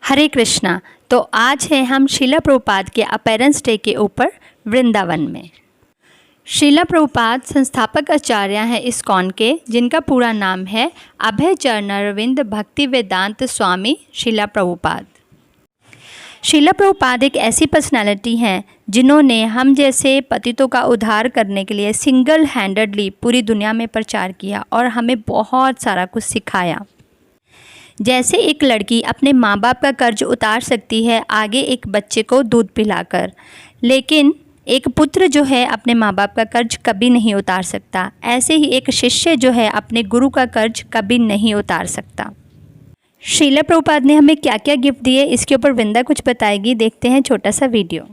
हरे कृष्णा। तो आज है हम श्रीला प्रभुपाद के अपीयरेंस डे के ऊपर वृंदावन में। श्रीला प्रभुपाद संस्थापक आचार्य हैं इस्कॉन के, जिनका पूरा नाम है अभय चरणारविंद भक्ति वेदांत स्वामी श्रीला प्रभुपाद। श्रीला प्रभुपाद एक ऐसी पर्सनालिटी हैं जिन्होंने हम जैसे पतितों का उद्धार करने के लिए सिंगल हैंडेडली पूरी दुनिया में प्रचार किया और हमें बहुत सारा कुछ सिखाया। जैसे एक लड़की अपने माँ बाप का कर्ज उतार सकती है आगे एक बच्चे को दूध पिलाकर, लेकिन एक पुत्र जो है अपने माँ बाप का कर्ज कभी नहीं उतार सकता। ऐसे ही एक शिष्य जो है अपने गुरु का कर्ज कभी नहीं उतार सकता। श्रीला प्रभुपाद ने हमें क्या क्या गिफ्ट दिए, इसके ऊपर वृंदा कुछ बताएगी। देखते हैं छोटा सा video.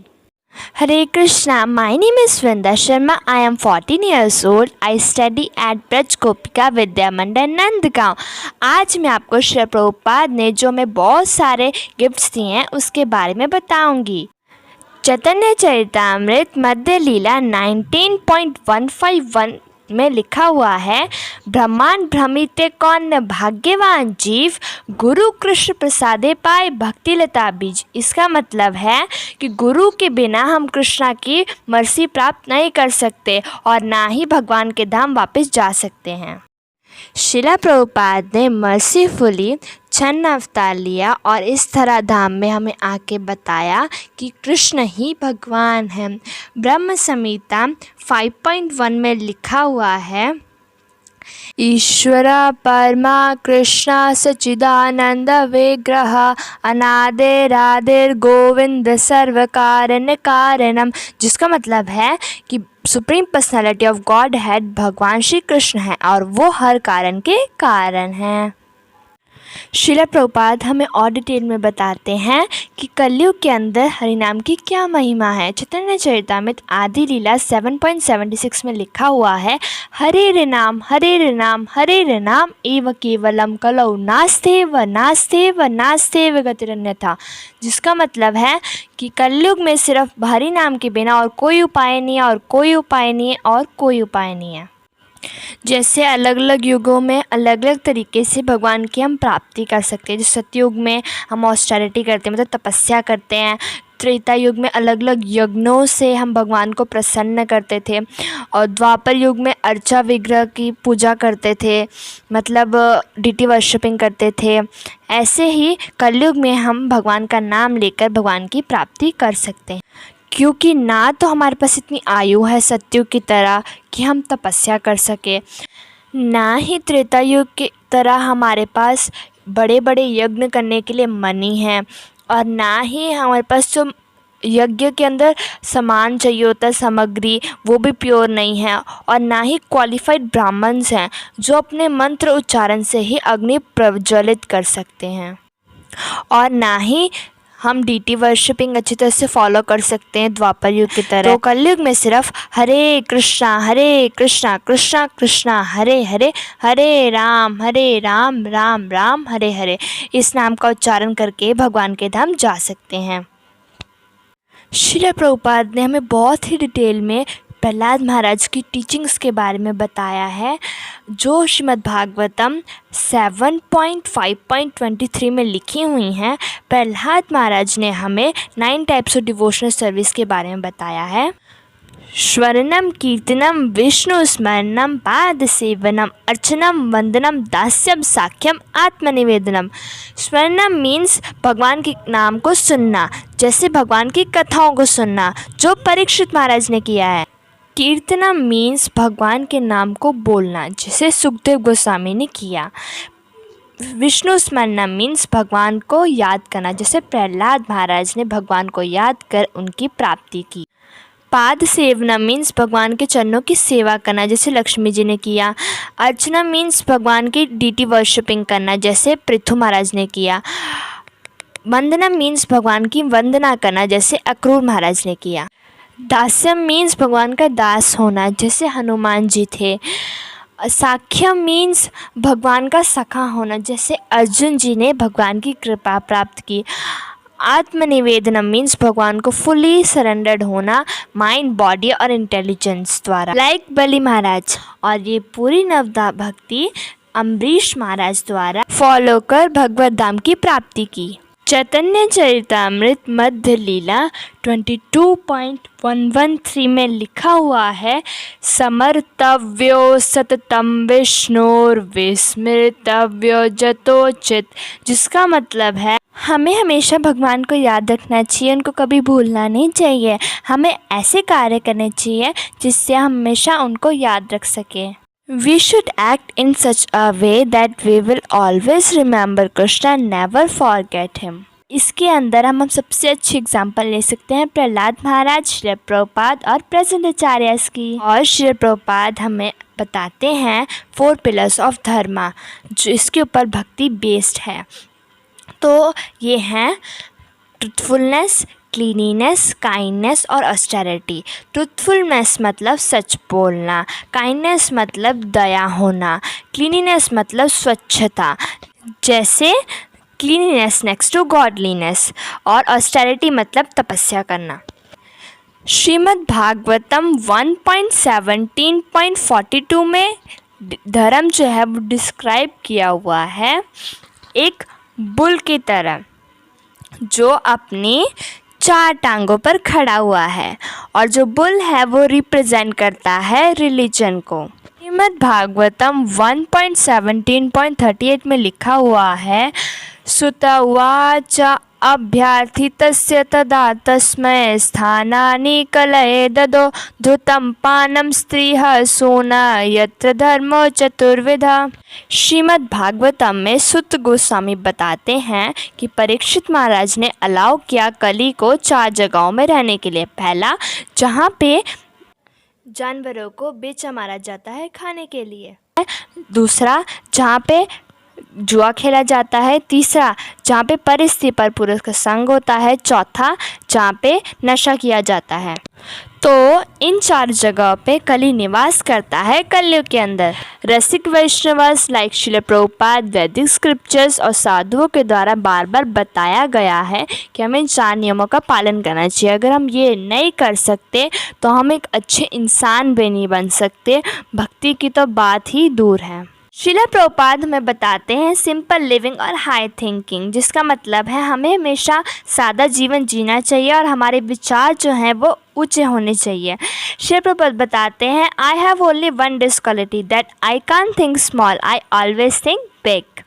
Hare Krishna, my name is Vrinda Sharma. I am 14 years old. I study at Braj Gopika Vidya Mandal Nandgaon. आज मैं आपको श्री प्रभुपाद ने जो हमें बहुत सारे गिफ्ट्स दिए हैं उसके बारे में बताऊंगी। चैतन्य चरितामृत मध्य लीला 19.151 में लिखा हुआ है, ब्रह्मांड भ्रमिते कौन न भाग्यवान जीव, गुरु कृष्ण प्रसादे पाए भक्ति लता बीज। इसका मतलब है कि गुरु के बिना हम कृष्णा की मर्सी प्राप्त नहीं कर सकते और ना ही भगवान के धाम वापस जा सकते हैं। श्रीला प्रभुपाद ने मर्सीफुली छन्न अवतार लिया और इस तरह धाम में हमें आके बताया कि कृष्ण ही भगवान है। ब्रह्म संहिता 5.1 में लिखा हुआ है, ईश्वर परमा कृष्ण सच्चिदानंद विग्रह अनादिरादिर गोविंद सर्व कारण कारणम। जिसका मतलब है कि supreme personality of God head भगवान श्री कृष्ण है और वो हर कारण के कारण हैं। श्रीला प्रभुपाद हमें और डिटेल में बताते हैं कि कलयुग के अंदर हरिनाम की क्या महिमा है। चैतन्य चरितामृत आदि लीला 7.76 में लिखा हुआ है, हरे रे नाम हरे रे नाम हरे रे नाम एव केवलम कलौ नास्तेव नास्तेव नास्तेव गतिरन्यथा। जिसका मतलब है कि कलयुग में सिर्फ हरि नाम के बिना और कोई उपाय नहीं है और कोई उपाय नहीं है और कोई उपाय नहीं है। जैसे अलग अलग युगों में अलग अलग तरीके से भगवान की हम प्राप्ति कर सकते हैं। जैसे सतयुग में हम ऑस्टेरिटी करते हैं, मतलब तपस्या करते हैं। त्रेता युग में अलग अलग यज्ञों से हम भगवान को प्रसन्न करते थे और द्वापर युग में अर्चा विग्रह की पूजा करते थे, मतलब डिटी वर्शिपिंग करते थे। ऐसे ही कलयुग में हम भगवान का नाम लेकर भगवान की प्राप्ति कर सकते हैं, क्योंकि ना तो हमारे पास इतनी आयु है सतयुग की तरह कि हम तपस्या कर सके, ना ही त्रेता युग की तरह हमारे पास बड़े बड़े यज्ञ करने के लिए मनी है, और ना ही हमारे पास जो यज्ञ के अंदर सामान चाहिए होता है सामग्री वो भी प्योर नहीं है, और ना ही क्वालिफाइड ब्राह्मण्स हैं जो अपने मंत्र उच्चारण से ही अग्नि प्रज्वलित कर सकते हैं, और ना ही हम डीटी वर्शिपिंग अच्छी तरह से फॉलो कर सकते हैं द्वापर युग की तरह। तो कलयुग में सिर्फ हरे कृष्णा कृष्णा कृष्णा हरे हरे, हरे राम राम राम हरे हरे, इस नाम का उच्चारण करके भगवान के धाम जा सकते हैं। श्रीला प्रभुपाद ने हमें बहुत ही डिटेल में प्रहलाद महाराज की टीचिंग्स के बारे में बताया है, जो श्रीमद् भागवतम 7.5.23 में लिखी हुई हैं। प्रहलाद महाराज ने हमें 9 टाइप्स ऑफ डिवोशनल सर्विस के बारे में बताया है। श्रवणम कीर्तनम विष्णु स्मरणम पाद सेवनम अर्चनम वंदनम दास्यम साख्यम आत्मनिवेदनम। स्मरणम मीन्स भगवान के नाम को सुनना, जैसे भगवान की कथाओं को सुनना जो परीक्षित महाराज ने किया है। कीर्तनम मीन्स भगवान के नाम को बोलना, जैसे सुखदेव गोस्वामी ने किया। विष्णु स्मरणम मीन्स भगवान को याद करना, जैसे प्रहलाद महाराज ने भगवान को याद कर उनकी प्राप्ति की। पाद सेवनम मीन्स भगवान के चरणों की सेवा करना, जैसे लक्ष्मी जी ने किया। अर्चना मीन्स भगवान की डीटी वर्शिपिंग करना, जैसे पृथु महाराज ने किया। वंदनम मीन्स भगवान की वंदना करना, जैसे अक्रूर महाराज ने किया। दास्यम मीन्स भगवान का दास होना, जैसे हनुमान जी थे। साख्यम मीन्स भगवान का सखा होना, जैसे अर्जुन जी ने भगवान की कृपा प्राप्त की। आत्मनिवेदनम मीन्स भगवान को फुली सरेंडर्ड होना, माइंड बॉडी और इंटेलिजेंस द्वारा, लाइक बलि महाराज। और ये पूरी नवदा भक्ति अम्बरीश महाराज द्वारा फॉलो कर भगवत धाम की प्राप्ति की। चैतन्य चरितामृत मध्य लीला 22.113 में लिखा हुआ है, समर्तव्यो सततम विष्णुर्विस्मृतव्यो जतोचित, जिसका मतलब है हमें हमेशा भगवान को याद रखना चाहिए, उनको कभी भूलना नहीं चाहिए। हमें ऐसे कार्य करने चाहिए जिससे हम हमेशा उनको याद रख सकें। We should act in such a way that we will always remember Krishna, never forget him. इसके अंदर हम सबसे अच्छी एग्जाम्पल ले सकते हैं प्रहलाद महाराज, श्रील प्रभुपाद और प्रेजेंट आचार्यस की। और श्रील प्रभुपाद हमें बताते हैं 4 पिलर्स ऑफ धर्मा, जो इसके ऊपर भक्ति बेस्ड है। तो ये हैं ट्रुथफुलनेस, क्लीनिनेस, काइंडनेस और ऑस्टेरिटी। ट्रुथफुलनेस मतलब सच बोलना, काइंडनेस मतलब दया होना, क्लीनिनेस मतलब स्वच्छता, जैसे क्लीनिनेस नेक्स्ट टू गॉडलीनेस, और ऑस्टेरिटी मतलब तपस्या करना। श्रीमद् भागवतम 1.17.42 में धर्म जो है वो डिस्क्राइब किया हुआ है एक बुल की तरह, जो अपनी 4 टांगों पर खड़ा हुआ है, और जो बुल है वो रिप्रेजेंट करता है रिलीजन को। श्रीमद् भागवतम 1.17.38 में लिखा हुआ है, सुत उवाच अभ्यर्थितस्य तदा तस्मै स्थानानि कलये ददो धृतं पानं स्त्रीः सोना यत्र धर्मो चतुर्विधा। श्रीमद् भागवतम में सुत गोस्वामी बताते हैं कि परीक्षित महाराज ने अलाउ किया कली को 4 जगहों में रहने के लिए। पहला, जहाँ पे जानवरों को बेचा मारा जाता है खाने के लिए। दूसरा, जहाँ पे जुआ खेला जाता है। तीसरा, जहाँ पे परिस्थिति पर पुरुष का संग होता है। चौथा, जहाँ पे नशा किया जाता है। तो इन 4 जगह पे कली निवास करता है कलयुग के अंदर। रसिक वैष्णवस लाइक श्रील प्रभुपाद, वैदिक स्क्रिप्चर्स और साधुओं के द्वारा बार बार बताया गया है कि हमें इन 4 नियमों का पालन करना चाहिए। अगर हम ये नहीं कर सकते तो हम एक अच्छे इंसान भी नहीं बन सकते, भक्ति की तो बात ही दूर है। श्रील प्रभुपाद हमें बताते हैं सिंपल लिविंग और हाई थिंकिंग, जिसका मतलब है हमें हमेशा सादा जीवन जीना चाहिए और हमारे विचार जो हैं वो ऊंचे होने चाहिए। श्रील प्रभुपाद बताते हैं, I have only one disquality that I can't think small, I always think big,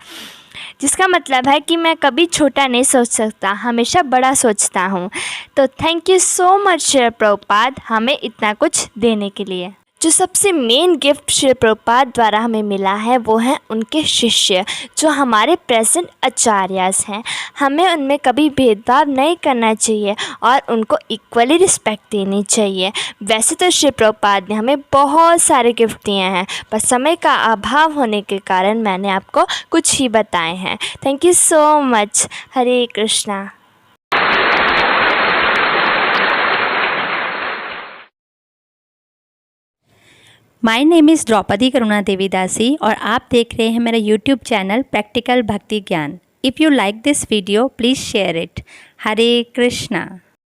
जिसका मतलब है कि मैं कभी छोटा नहीं सोच सकता, हमेशा बड़ा सोचता हूँ। तो thank you so much Srila Prabhupada हमें इतना कुछ देने के लिए। जो सबसे मेन गिफ्ट श्रील प्रभुपाद द्वारा हमें मिला है वो है उनके शिष्य, जो हमारे प्रेजेंट आचार्यस हैं। हमें उनमें कभी भेदभाव नहीं करना चाहिए और उनको इक्वली रिस्पेक्ट देनी चाहिए। वैसे तो श्रील प्रभुपाद ने हमें बहुत सारे गिफ्ट दिए हैं, पर समय का अभाव होने के कारण मैंने आपको कुछ ही बताए हैं। Thank you so much. Hare Krishna. My name is Draupadi Karuna Devidasi और आप देख रहे हैं मेरा यूट्यूब चैनल प्रैक्टिकल भक्ति ज्ञान। If you like this video please share it. Hare Krishna.